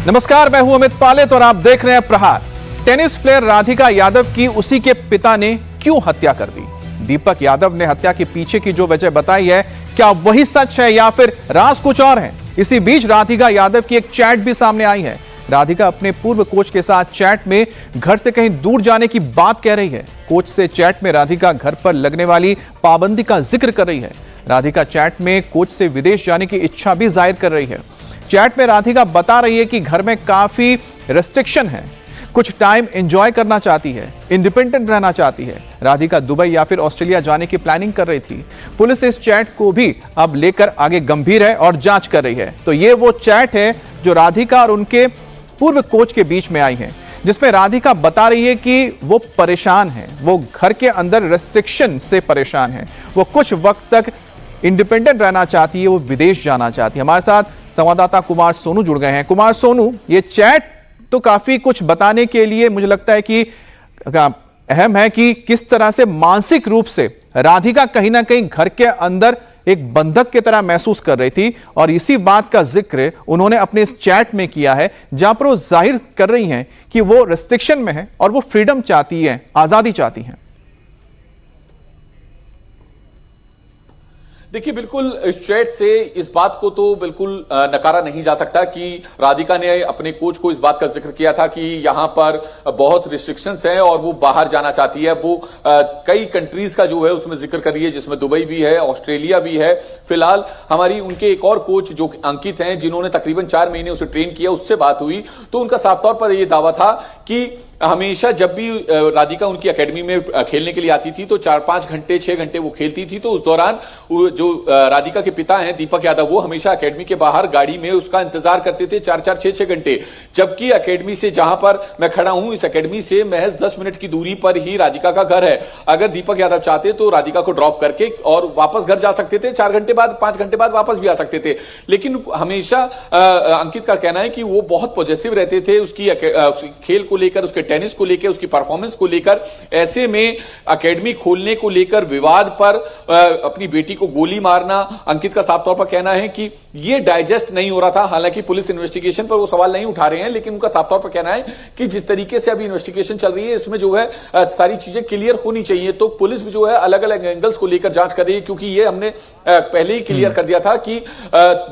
नमस्कार, मैं हूं अमित पालेत और आप देख रहे हैं प्रहार। टेनिस प्लेयर राधिका यादव की उसी के पिता ने क्यों हत्या कर दी? दीपक यादव ने हत्या के पीछे की जो वजह बताई है, क्या वही सच है या फिर राज कुछ और है? इसी बीच राधिका यादव की एक चैट भी सामने आई है। राधिका अपने पूर्व कोच के साथ चैट में घर से कहीं दूर जाने की बात कह रही है। कोच से चैट में राधिका घर पर लगने वाली पाबंदी का जिक्र कर रही है। राधिका चैट में कोच से विदेश जाने की इच्छा भी जाहिर कर रही है। चैट में राधिका बता रही है कि घर में काफी रेस्ट्रिक्शन है, कुछ टाइम एंजॉय करना चाहती है, इंडिपेंडेंट रहना चाहती है। राधिका दुबई या फिर ऑस्ट्रेलिया जाने की प्लानिंग कर रही थी। पुलिस इस चैट को भी अब लेकर आगे गंभीर है और जांच कर रही है। तो ये वो चैट है जो राधिका और उनके पूर्व कोच के बीच में आई है, जिसमें राधिका बता रही है कि वो परेशान है, वो घर के अंदर रेस्ट्रिक्शन से परेशान है, वो कुछ वक्त तक इंडिपेंडेंट रहना चाहती है, वो विदेश जाना चाहती है। हमारे साथ संवाददाता कुमार सोनू जुड़ गए हैं। कुमार सोनू, ये चैट तो काफी कुछ बताने के लिए मुझे लगता है कि अहम है कि किस तरह से मानसिक रूप से राधिका कहीं ना कहीं घर के अंदर एक बंधक की तरह महसूस कर रही थी, और इसी बात का जिक्र उन्होंने अपने इस चैट में किया है, जहां पर वो जाहिर कर रही हैं कि वो रेस्ट्रिक्शन में है और वो फ्रीडम चाहती है, आजादी चाहती हैं। देखिए, बिल्कुल इस चैट से इस बात को तो बिल्कुल नकारा नहीं जा सकता कि राधिका ने अपने कोच को इस बात का जिक्र किया था कि यहां पर बहुत रिस्ट्रिक्शंस हैं और वो बाहर जाना चाहती है। वो कई कंट्रीज का जो है उसमें जिक्र कर रही है, जिसमें दुबई भी है, ऑस्ट्रेलिया भी है। फिलहाल हमारी उनके एक और कोच जो अंकित हैं, जिन्होंने तकरीबन 4 महीने उसे ट्रेन किया, उससे बात हुई तो उनका साफ तौर पर यह दावा था कि हमेशा जब भी राधिका उनकी एकेडमी में खेलने के लिए आती थी तो 4-5 घंटे 6 घंटे वो खेलती थी। तो उस दौरान जो राधिका के पिता हैं दीपक यादव, वो हमेशा एकेडमी के बाहर गाड़ी में उसका इंतजार करते थे 4-4 6-6 घंटे। जबकि एकेडमी से, जहां पर मैं खड़ा हूं, इस एकेडमी से महज 10 मिनट की दूरी पर ही राधिका का घर है। अगर दीपक यादव चाहते तो राधिका को ड्रॉप करके और वापस घर जा सकते थे, 4 घंटे बाद 5 घंटे बाद वापस भी आ सकते थे। लेकिन हमेशा अंकित का कहना है कि वो बहुत पॉजिटिव रहते थे उसकी खेल को लेकर, उसके टेनिस को लेकर, उसकी परफॉर्मेंस को लेकर। ऐसे में एकेडमी खोलने को लेकर विवाद पर अपनी बेटी को गोली मारना, अंकित का साफ तौर पर कहना है कि यह डाइजेस्ट नहीं हो रहा था। हालांकि पुलिस इन्वेस्टिगेशन पर वो सवाल नहीं उठा रहे हैं, लेकिन उनका साफ तौर पर कहना है कि जिस तरीके से अभी इन्वेस्टिगेशन चल रही है, इसमें जो है सारी चीजें क्लियर होनी चाहिए। तो पुलिस भी जो है अलग अलग एंगल्स को लेकर जांच कर रही है, क्योंकि ये हमने पहले ही क्लियर कर दिया था कि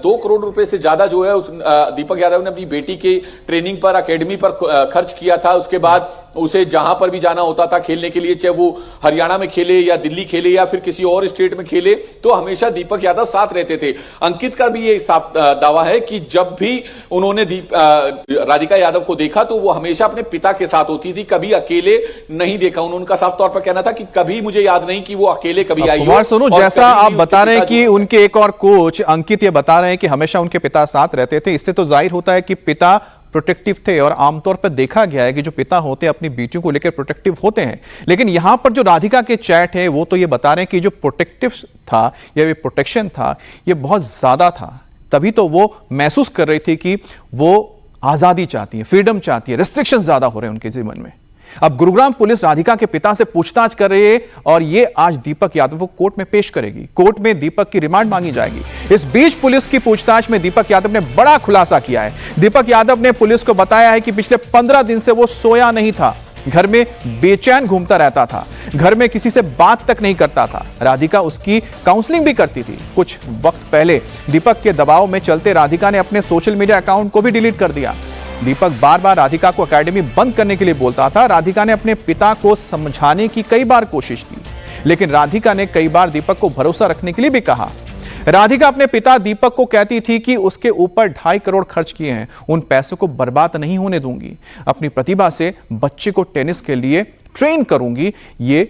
2 करोड़ रुपए से ज्यादा जो है दीपक यादव ने अपनी बेटी के ट्रेनिंग पर, एकेडमी पर खर्च किया था। उसके बाद उसे जहां पर भी जाना होता था खेलने के लिए, चाहे वो हरियाणा में खेले या दिल्ली खेले या फिर किसी और स्टेट में खेले, तो हमेशा दीपक यादव साथ रहते थे। अंकित का भी ये साफ दावा है कि जब भी उन्होंने राधिका यादव को देखा तो वो हमेशा अपने पिता के साथ होती थी, कभी अकेले नहीं देखा। उनका साफ तौर पर कहना था कि कभी मुझे याद नहीं कि वो अकेले कभी आई हो। सुनो, जैसा आप बता रहे हैं कि उनके एक और कोच अंकित ये बता रहे हैं कि हमेशा उनके पिता साथ रहते थे, इससे तो जाहिर होता है कि पिता प्रोटेक्टिव थे, और आमतौर पर देखा गया है कि जो पिता होते हैं अपनी बेटियों को लेकर प्रोटेक्टिव होते हैं। लेकिन यहां पर जो राधिका के चैट है वो तो ये बता रहे हैं कि जो प्रोटेक्टिव था या ये प्रोटेक्शन था, ये बहुत ज्यादा था। तभी तो वो महसूस कर रही थी कि वो आजादी चाहती है, फ्रीडम चाहती है, रेस्ट्रिक्शन ज्यादा हो रहे हैं उनके जीवन में। अब गुरुग्राम पुलिस राधिका के पिता से पूछताछ कर रही है और ये आज दीपक यादव को कोर्ट में पेश करेगी। कोर्ट में दीपक की रिमांड मांगी जाएगी। इस बीच पुलिस की पूछताछ में दीपक यादव ने बड़ा खुलासा किया है। दीपक यादव ने पुलिस को बताया है कि पिछले 15 दिन से वो सोया नहीं था, घर में बेचैन घूमता रहता था, घर में किसी से बात तक नहीं करता था। राधिका उसकी काउंसलिंग भी करती थी। कुछ वक्त पहले दीपक के दबाव में चलते राधिका ने अपने सोशल मीडिया अकाउंट को भी डिलीट कर दिया। दीपक बार बार राधिका को एकेडमी बंद करने के लिए बोलता था। राधिका ने अपने पिता को समझाने की कई बार कोशिश की, लेकिन राधिका ने कई बार दीपक को भरोसा रखने के लिए भी कहा। राधिका अपने पिता दीपक को कहती थी कि उसके ऊपर 2.5 करोड़ खर्च किए हैं, उन पैसों को बर्बाद नहीं होने दूंगी, अपनी प्रतिभा से बच्चे को टेनिस के लिए ट्रेन करूंगी, ये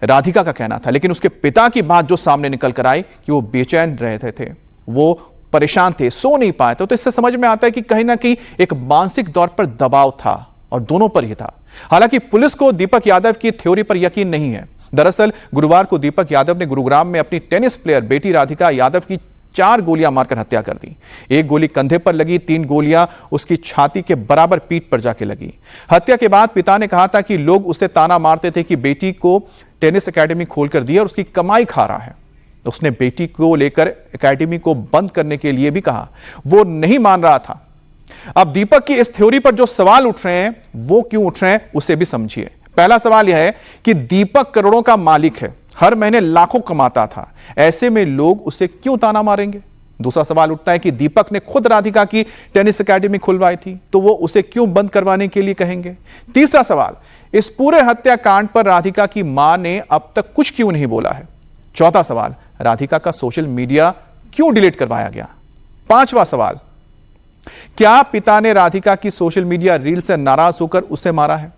राधिका का कहना था। लेकिन उसके पिता की बात जो सामने निकल कर आई कि वो बेचैन रहते थे, वो परेशान थे, सो नहीं पाए थे। तो इससे समझ में आता है कि कहीं ना कहीं एक मानसिक तौर पर दबाव था और दोनों पर ही था। हालांकि पुलिस को दीपक यादव की थ्योरी पर यकीन नहीं है। दरअसल गुरुवार को दीपक यादव ने गुरुग्राम में अपनी टेनिस प्लेयर बेटी राधिका यादव की 4 गोलियां मारकर हत्या कर दी। 1 गोली कंधे पर लगी, 3 गोलियां उसकी छाती के बराबर पीठ पर जाके लगी। हत्या के बाद पिता ने कहा था कि लोग उसे ताना मारते थे कि बेटी को टेनिस एकेडमी खोलकर दी और उसकी कमाई खा रहा है। उसने बेटी को लेकर एकेडमी को बंद करने के लिए भी कहा, वो नहीं मान रहा था। अब दीपक की इस थ्योरी पर जो सवाल उठ रहे हैं वो क्यों उठ रहे हैं उसे भी समझिए। पहला सवाल यह है कि दीपक करोड़ों का मालिक है, हर महीने लाखों कमाता था, ऐसे में लोग उसे क्यों ताना मारेंगे। दूसरा सवाल उठता है कि दीपक ने खुद राधिका की टेनिस एकेडमी खुलवाई थी, तो वो उसे क्यों बंद करवाने के लिए कहेंगे। तीसरा सवाल, इस पूरे हत्याकांड पर राधिका की मां ने अब तक कुछ क्यों नहीं बोला है। चौथा सवाल, राधिका का सोशल मीडिया क्यों डिलीट करवाया गया। पांचवा सवाल, क्या पिता ने राधिका की सोशल मीडिया रील से नाराज होकर उसे मारा है।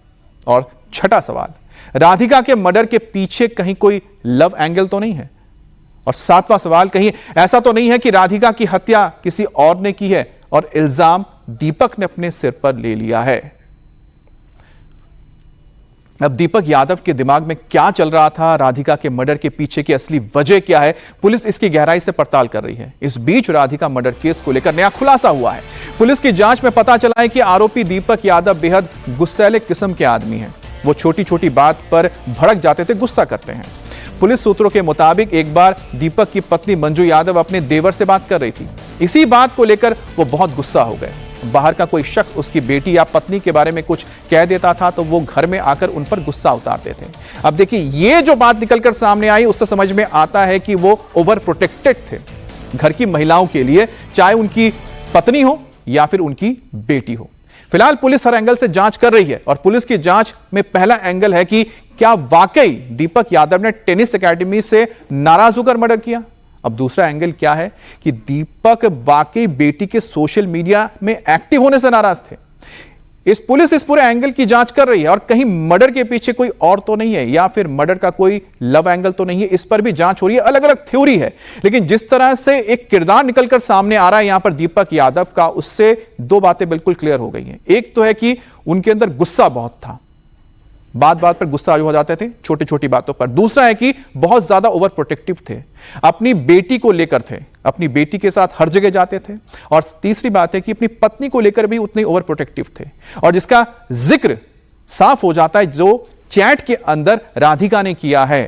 और छठा सवाल, राधिका के मर्डर के पीछे कहीं कोई लव एंगल तो नहीं है। और सातवां सवाल, कहीं ऐसा तो नहीं है कि राधिका की हत्या किसी और ने की है और इल्जाम दीपक ने अपने सिर पर ले लिया है। अब दीपक यादव के दिमाग में क्या चल रहा था, राधिका के मर्डर के पीछे की असली वजह क्या है, पुलिस इसकी गहराई से पड़ताल कर रही है। इस बीच राधिका मर्डर केस को लेकर नया खुलासा हुआ है। पुलिस की जांच में पता चला है कि आरोपी दीपक यादव बेहद गुस्सैले किस्म के आदमी हैं। वो छोटी छोटी बात पर भड़क जाते थे, गुस्सा करते हैं। पुलिस सूत्रों के मुताबिक एक बार दीपक की पत्नी मंजू यादव अपने देवर से बात कर रही थी। इसी बात को लेकर वो बहुत गुस्सा हो गए। बाहर का कोई शख्स उसकी बेटी या पत्नी के बारे में कुछ कह देता था तो वो घर में आकर उन पर गुस्सा उतारते थे। अब देखिए, ये जो बात निकलकर सामने आई उससे समझ में आता है कि वो ओवर प्रोटेक्टेड थे घर की महिलाओं के लिए, चाहे उनकी पत्नी हो या फिर उनकी बेटी हो। फिलहाल पुलिस हर एंगल से जांच कर रही है और पुलिस की जांच में पहला एंगल है कि क्या वाकई दीपक यादव ने टेनिस एकेडमी से नाराज होकर मर्डर किया। अब दूसरा एंगल क्या है कि दीपक वाकई बेटी के सोशल मीडिया में एक्टिव होने से नाराज थे। पुलिस इस पूरे एंगल की जांच कर रही है और कहीं मर्डर के पीछे कोई और तो नहीं है या फिर मर्डर का कोई लव एंगल तो नहीं है, इस पर भी जांच हो रही है। अलग अलग थ्योरी है, लेकिन जिस तरह से एक किरदार निकलकर सामने आ रहा है यहां पर दीपक यादव का, उससे दो बातें बिल्कुल क्लियर हो गई हैं। एक तो है कि उनके अंदर गुस्सा बहुत था, बात बात पर गुस्सा हो जाते थे, छोटी छोटी बातों पर। दूसरा है कि बहुत ज्यादा ओवर प्रोटेक्टिव थे, अपनी बेटी को लेकर थे, अपनी बेटी के साथ हर जगह जाते थे। और तीसरी बात है कि अपनी पत्नी को लेकर भी उतने ओवर प्रोटेक्टिव थे। और जिसका जिक्र साफ हो जाता है जो चैट के अंदर राधिका ने किया है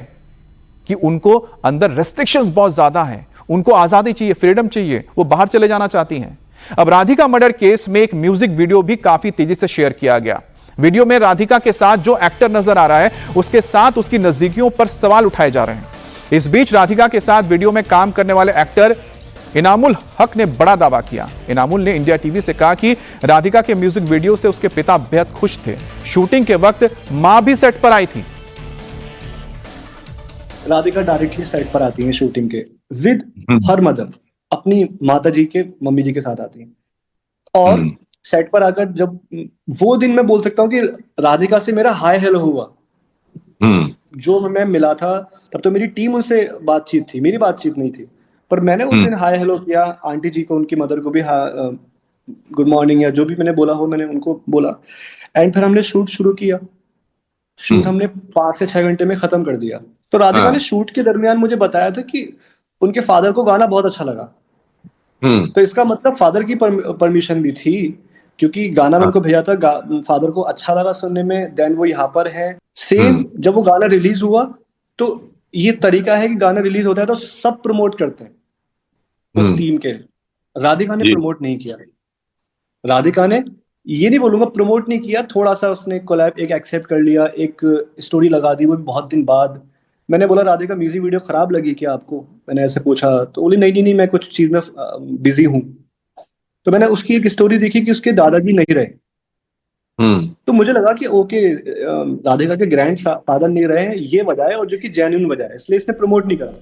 कि उनको अंदर रेस्ट्रिक्शंस बहुत ज्यादा हैं, उनको आजादी चाहिए, फ्रीडम चाहिए, वो बाहर चले जाना चाहती हैं। अब राधिका मर्डर केस में एक म्यूजिक वीडियो भी काफी तेजी से शेयर किया गया। वीडियो में राधिका के साथ जो एक्टर नजर आ रहा है उसके साथ उसकी नजदीकियों पर सवाल उठाए जा रहे हैं। इस बीच राधिका के साथ वीडियो में काम करने वाले एक्टर इनामुल हक ने बड़ा दावा किया। इनामुल ने इंडिया टीवी से कहा कि राधिका के म्यूजिक वीडियो से उसके पिता बेहद खुश थे। शूटिंग के वक्त मां भी सेट पर आई थी। राधिका डायरेक्टली सेट पर आती है शूटिंग के विद हर मदर, अपनी माता जी के मम्मी जी के साथ आती है। और सेट पर आकर जब वो दिन मैं बोल सकता हूँ कि राधिका से मेरा हाय हेलो हुआ। जो मैं मिला था तब तो मेरी टीम उनसे बातचीत थी, मेरी बातचीत नहीं थी, पर मैंने उस दिन हाय हेलो किया। आंटी जी को, उनकी मदर को भी गुड मॉर्निंग या जो भी मैंने बोला हो मैंने उनको बोला। एंड फिर हमने शूट शुरू किया। शूट हमने 5 से 6 घंटे में खत्म कर दिया। तो राधिका ने शूट के दरमियान मुझे बताया था कि उनके फादर को गाना बहुत अच्छा लगा। तो इसका मतलब फादर की परमिशन भी थी, क्योंकि गाना मैं उनको भेजा था, फादर को अच्छा लगा सुनने में। देन वो यहाँ पर है। सेम जब वो गाना रिलीज हुआ तो ये तरीका है कि गाना रिलीज होता है तो सब प्रमोट करते हैं उस टीम के। राधिका ने प्रमोट नहीं किया। राधिका ने, ये नहीं बोलूंगा प्रमोट नहीं किया, थोड़ा सा उसने कोलैब एक एक्सेप्ट कर लिया, एक स्टोरी लगा दी, वो भी बहुत दिन बाद। मैंने बोला राधिका म्यूजिक वीडियो खराब लगी क्या आपको, मैंने ऐसे पूछा तो बोली नहीं मैं कुछ चीज में बिजी हूँ। तो मैंने उसकी एक स्टोरी देखी कि उसके दादाजी नहीं रहे। तो मुझे लगा कि ओके, राधिका के ग्रैंड फादर नहीं रहे हैं, ये वजह है, और जो कि जेन्युइन वजह है, इसलिए इसने प्रमोट नहीं करा।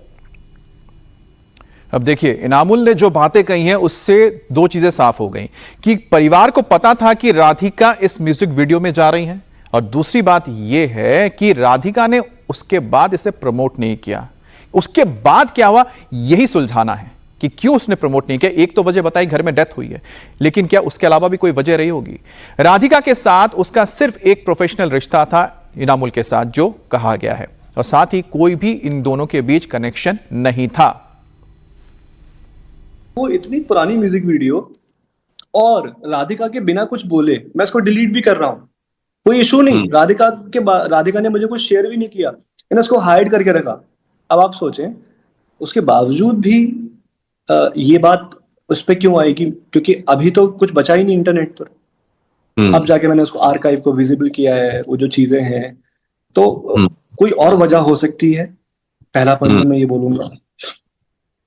अब देखिए, इनामुल ने जो बातें कही हैं उससे दो चीजें साफ हो गई कि परिवार को पता था कि राधिका इस म्यूजिक वीडियो में जा रही हैं, और दूसरी बात यह है कि राधिका ने उसके बाद इसे प्रमोट नहीं किया। उसके बाद क्या हुआ यही सुलझाना है कि क्यों उसने प्रमोट नहीं किया। एक तो वजह बताई, घर में डेथ हुई है, लेकिन क्या उसके अलावा भी कोई वजह रही होगी। राधिका के साथ उसका सिर्फ एक प्रोफेशनल रिश्ता था इनामुल के साथ, जो कहा गया है, और साथ ही कोई भी इन दोनों के बीच कनेक्शन नहीं था। वो इतनी पुरानी म्यूजिक वीडियो और राधिका के बिना कुछ बोले मैं इसको डिलीट भी कर रहा हूं, कोई इशू नहीं। राधिका ने मुझे कुछ शेयर भी नहीं किया, मैंने उसको हाइड करके रखा। अब आप सोचें, उसके बावजूद भी ये बात उस पे क्यों आई क्योंकि अभी तो कुछ बचा ही नहीं इंटरनेट पर। अब जाके मैंने उसको आर्काइव को विजिबल किया है, वो जो चीजें हैं, तो कोई और वजह हो सकती है, पहला पॉइंट तो मैं ये बोलूंगा।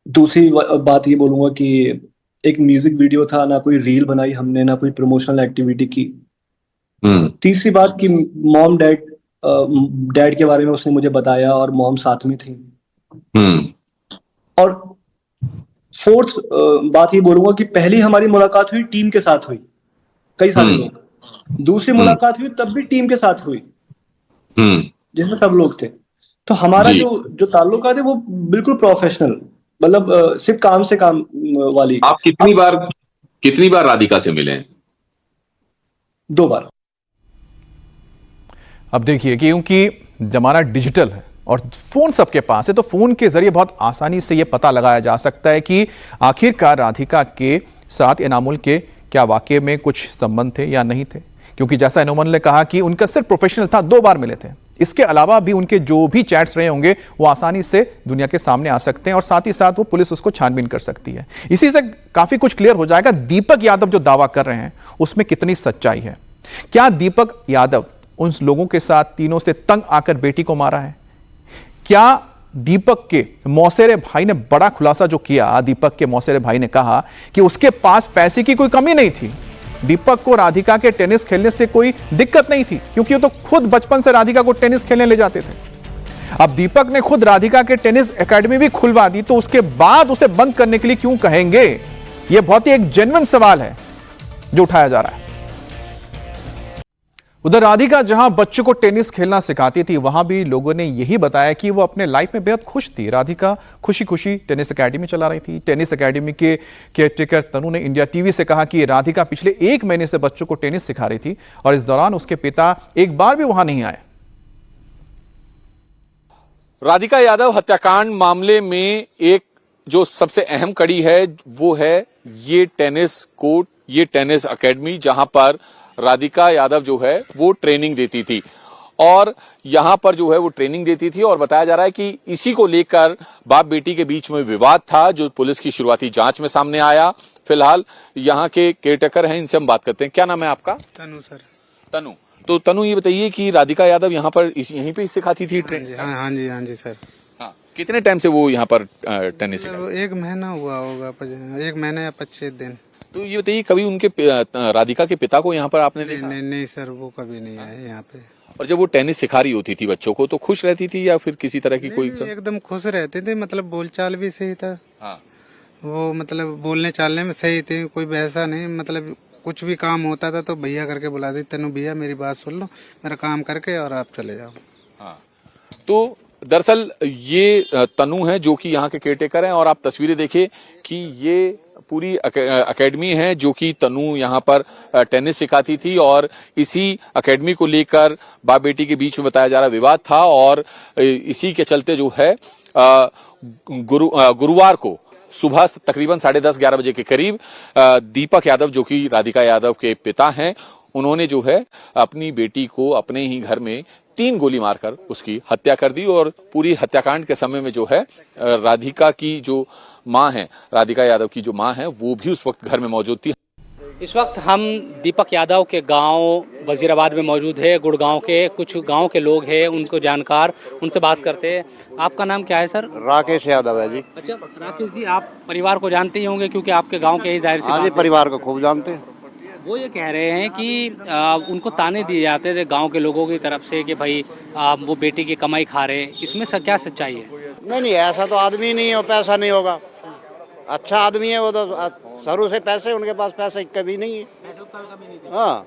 दूसरी बात ये बोलूंगा कि एक म्यूजिक वीडियो था, ना कोई रील बनाई हमने, ना कोई प्रमोशनल एक्टिविटी की। तीसरी बात कि मॉम डैड के बारे में उसने मुझे बताया और मॉम साथ में थी। और फोर्थ बात ये बोलूंगा कि पहली हमारी मुलाकात हुई टीम के साथ हुई, कई सारे लोग। दूसरी मुलाकात हुई तब भी टीम के साथ हुई, जिसमें सब लोग थे। तो हमारा जो ताल्लुकात है वो बिल्कुल प्रोफेशनल, मतलब सिर्फ काम से काम वाली। आप कितनी बार राधिका से मिले हैं? 2 बार। अब देखिए, क्योंकि जमाना डिजिटल है और फोन सबके पास है, तो फोन के जरिए बहुत आसानी से यह पता लगाया जा सकता है कि आखिरकार राधिका के साथ एनामुल के क्या वाकई में कुछ संबंध थे या नहीं थे। क्योंकि जैसा एनामुल ने कहा कि उनका सिर्फ प्रोफेशनल था, 2 बार मिले थे। इसके अलावा भी उनके जो भी चैट्स रहे होंगे वो आसानी से दुनिया के सामने आ सकते हैं और साथ ही साथ वो पुलिस उसको छानबीन कर सकती है। इसी से काफी कुछ क्लियर हो जाएगा दीपक यादव जो दावा कर रहे हैं उसमें कितनी सच्चाई है। क्या दीपक यादव उन लोगों के साथ तीनों से तंग आकर बेटी को मारा है? क्या दीपक के मौसेरे भाई ने बड़ा खुलासा जो किया, दीपक के मौसेरे भाई ने कहा कि उसके पास पैसे की कोई कमी नहीं थी, दीपक को राधिका के टेनिस खेलने से कोई दिक्कत नहीं थी, क्योंकि वो तो खुद बचपन से राधिका को टेनिस खेलने ले जाते थे। अब दीपक ने खुद राधिका के टेनिस एकेडमी भी खुलवा दी, तो उसके बाद उसे बंद करने के लिए क्यों कहेंगे? यह बहुत ही एक जेन्युइन सवाल है जो उठाया जा रहा है। उधर राधिका जहां बच्चों को टेनिस खेलना सिखाती थी, वहां भी लोगों ने यही बताया कि वो अपने लाइफ में बेहद खुश थी। राधिका खुशी खुशी टेनिस एकेडमी चला रही थी। टेनिस एकेडमी के केयरटेकर तनु ने इंडिया टीवी से कहा कि राधिका पिछले 1 महीने से बच्चों को टेनिस सिखा रही थी और इस दौरान उसके पिता एक बार भी वहां नहीं आए। राधिका यादव हत्याकांड मामले में एक जो सबसे अहम कड़ी है वो है ये टेनिस कोर्ट, ये टेनिस एकेडमी, जहां पर राधिका यादव जो है वो ट्रेनिंग देती थी और यहां पर जो है वो ट्रेनिंग देती थी। और बताया जा रहा है कि इसी को लेकर बाप बेटी के बीच में विवाद था, जो पुलिस की शुरुआती जांच में सामने आया। फिलहाल यहां के केयरटेकर हैं, इनसे हम बात करते हैं। क्या नाम है आपका? तनु सर। तनु, तो तनु ये बताइए कि राधिका यादव यहाँ पर यहीं पे सिखाती थी ट्रेनिंग? हाँ जी सर। हाँ, कितने टाइम से वो यहाँ पर टेनिस सिखा? 1 महीना हुआ होगा, 1 महीना या 25 दिन। तो ये बताइए, कभी उनके राधिका के पिता को यहाँ पर आपने देखा? नहीं सर, वो कभी नहीं आए यहाँ पे। और जब वो टेनिस सिखा रही होती थी बच्चों को, तो खुश रहती थी या फिर किसी तरह की कोई? एकदम खुश रहते थे, मतलब बोलचाल भी सही था। हाँ। वो मतलब बोलने चालने में सही थे, कोई वैसा नहीं, मतलब कुछ भी काम होता था तो भैया करके बुला दी, तनु भैया मेरी बात सुन लो, मेरा काम करके और आप चले जाओ। हाँ। तो दरअसल ये तनु है जो कि यहाँ के केयरटेकर हैं और आप तस्वीरें देखिए कि ये पूरी एकेडमी है जो कि तनु यहाँ पर टेनिस सिखाती थी और इसी एकेडमी को लेकर बाप बेटी के बीच में बताया जा रहा विवाद था और इसी के चलते जो है गुरुवार को सुबह तकरीबन 10:30-11 बजे के करीब दीपक यादव जो कि राधिका यादव के पिता हैं, उन्होंने जो है अपनी बेटी को अपने ही घर में 3 गोली मारकर उसकी हत्या कर दी। और पूरी हत्याकांड के समय में जो है राधिका की जो मां है, राधिका यादव की जो मां है, वो भी उस वक्त घर में मौजूद थी। इस वक्त हम दीपक यादव के गांव वजीराबाद में मौजूद है। गुड़गांव के कुछ गांव के लोग हैं, उनको जानकार, उनसे बात करते हैं। आपका नाम क्या है सर? राकेश यादव है जी। अच्छा राकेश जी, आप परिवार को जानते ही होंगे क्योंकि आपके गांव के ही जाहिर सी हाँ जी, परिवार को खूब जानते हैं। वो ये कह रहे हैं कि उनको ताने दिए जाते थे गांव के लोगों की तरफ से कि भाई वो बेटी की कमाई खा रहे हैं, इसमें क्या सच्चाई है? नहीं, ऐसा तो आदमी नहीं है, पैसा नहीं होगा, अच्छा आदमी है वो, तो शुरू से पैसे, उनके पास पैसे कभी नहीं है। हाँ,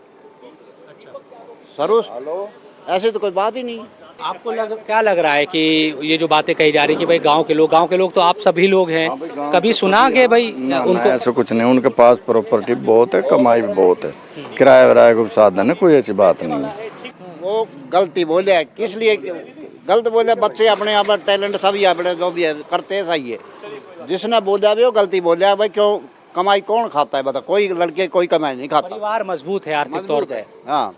शुरू ऐसे तो कोई बात ही नहीं। आपको क्या लग रहा है कि ये जो बातें कही जा रही कि भाई गांव के लोग तो आप सभी लोग हैं, कभी सुना कि भाई उनको? ऐसा कुछ नहीं, उनके पास प्रॉपर्टी बहुत है, कमाई भी बहुत है, किराया विराया का साधन है, कोई ऐसी बात नहीं है। वो गलती बोले, किस लिए गलत बोले? बच्चे अपने यहाँ पर टैलेंट सभी अपने जो भी है करते हैं, सही है। जिसने बोला भी वो गलती बोले। भाई क्यों कमाई कौन खाता है बता? कोई लड़के कोई कमाई नहीं खाता। परिवार मजबूत है आर्थिक तौर पे। हाँ।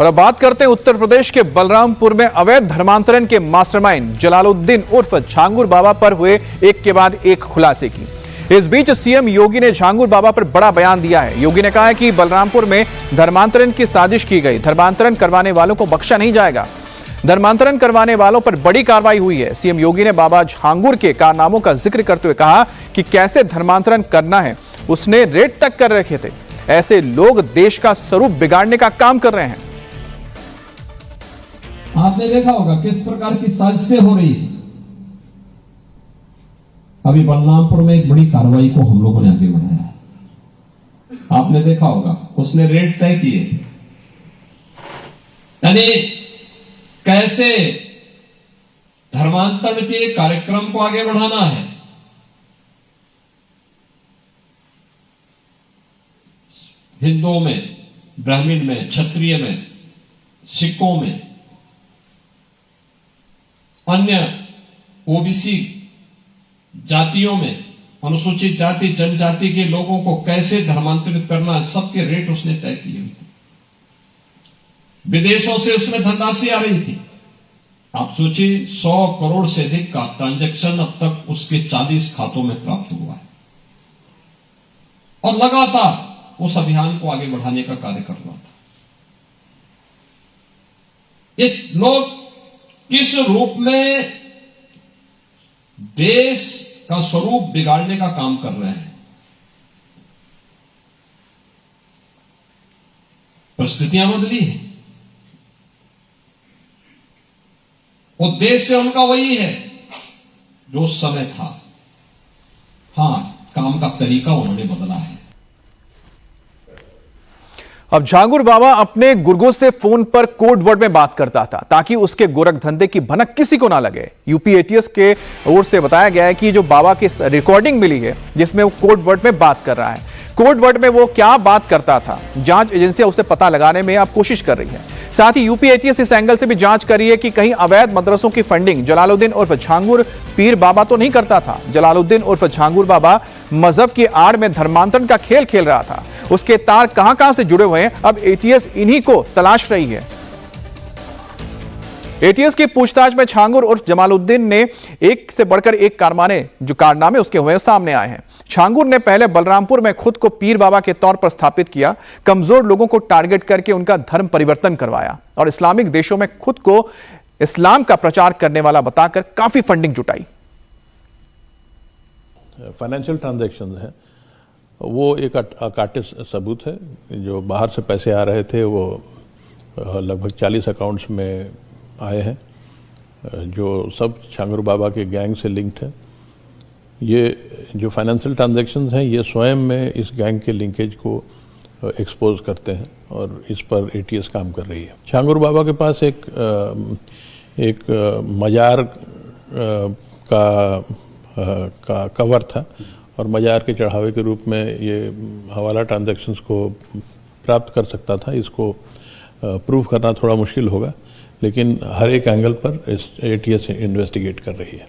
और अब बात करते हैं उत्तर प्रदेश के बलरामपुर में अवैध धर्मांतरण के मास्टरमाइंड जलालुद्दीन उर्फ झांगुर बाबा पर हुए एक के बाद एक खुलासे की। इस बीच सीएम योगी ने झांगुर बाबा पर बड़ा बयान दिया है। योगी ने कहा है कि बलरामपुर में धर्मांतरण की साजिश की गई, धर्मांतरण करवाने वालों को बख्शा नहीं जाएगा, धर्मांतरण करवाने वालों पर बड़ी कार्रवाई हुई है। सीएम योगी ने बाबा झांगुर के कारनामों का जिक्र करते हुए कहा कि कैसे धर्मांतरण करना है उसने रेड तक कर रखे थे। ऐसे लोग देश का स्वरूप बिगाड़ने का काम कर रहे हैं। आपने देखा होगा किस प्रकार की साजिशें हो रही है। अभी बलरामपुर में एक बड़ी कार्रवाई को हम लोगों ने आगे बढ़ाया। आपने देखा होगा उसने रेट तय किए, यानी कैसे धर्मांतरण के कार्यक्रम को आगे बढ़ाना है। हिंदुओं में, ब्राह्मण में, क्षत्रिय में, सिखों में, अन्य ओबीसी जातियों में, अनुसूचित जाति जनजाति के लोगों को कैसे धर्मांतरित करना है, सबके रेट उसने तय किए हुए थे। विदेशों से उसमें धनराशि आ रही थी। आप सोचिए 100 करोड़ से अधिक का ट्रांजैक्शन अब तक उसके 40 खातों में प्राप्त हुआ है और लगातार उस अभियान को आगे बढ़ाने का कार्य कर रहा था। ये लोग किस रूप में देश का स्वरूप बिगाड़ने का काम कर रहे हैं। परिस्थितियां बदली है, उद्देश्य उनका वही है जो उस समय था। हां, काम का तरीका उन्होंने बदला है। अब झांगुर बाबा अपने गुर्गों से फोन पर कोड वर्ड में बात करता था ताकि उसके गोरख धंधे की भनक किसी को ना लगे। यूपी एटीएस के ओर से बताया गया है कि जो बाबा की रिकॉर्डिंग मिली है जिसमें वो कोड वर्ड में बात कर रहा है। कोड वर्ड में वो क्या बात करता था, जांच एजेंसियां उसे पता लगाने में अब कोशिश कर रही है। साथ ही यूपी एटीएस इस एंगल से भी जांच कर रही है कि कहीं अवैध मदरसों की फंडिंग जलालुद्दीन उर्फ झांगुर पीर बाबा तो नहीं करता था। जलालुद्दीन उर्फ झांगुर बाबा मजहब की आड़ में धर्मांतरण का खेल खेल रहा था। उसके तार कहां से जुड़े हुए हैं, अब एटीएस इन्हीं को तलाश रही है। एटीएस की पूछताछ में झांगुर उर्फ जमालुद्दीन ने एक से बढ़कर एक कारनामे उसके हुए सामने आए हैं। झांगुर ने पहले बलरामपुर में खुद को पीर बाबा के तौर पर स्थापित किया, कमजोर लोगों को टारगेट करके उनका धर्म परिवर्तन करवाया और इस्लामिक देशों में खुद को इस्लाम का प्रचार करने वाला बताकर काफी फंडिंग जुटाई। फाइनेंशियल ट्रांजैक्शन है वो एक अकाट्य सबूत है। जो बाहर से पैसे आ रहे थे वो लगभग 40 अकाउंट्स में आए हैं, जो सब झांगुर बाबा के गैंग से लिंक्ड है। ये जो फाइनेंशियल ट्रांजैक्शंस हैं ये स्वयं में इस गैंग के लिंकेज को एक्सपोज करते हैं और इस पर एटीएस काम कर रही है। झांगुर बाबा के पास एक मजार का कवर था और मजार के चढ़ावे के रूप में ये हवाला ट्रांजैक्शंस को प्राप्त कर सकता था। इसको प्रूव करना थोड़ा मुश्किल होगा, लेकिन हर एक एंगल पर एटीएस इन्वेस्टिगेट कर रही है।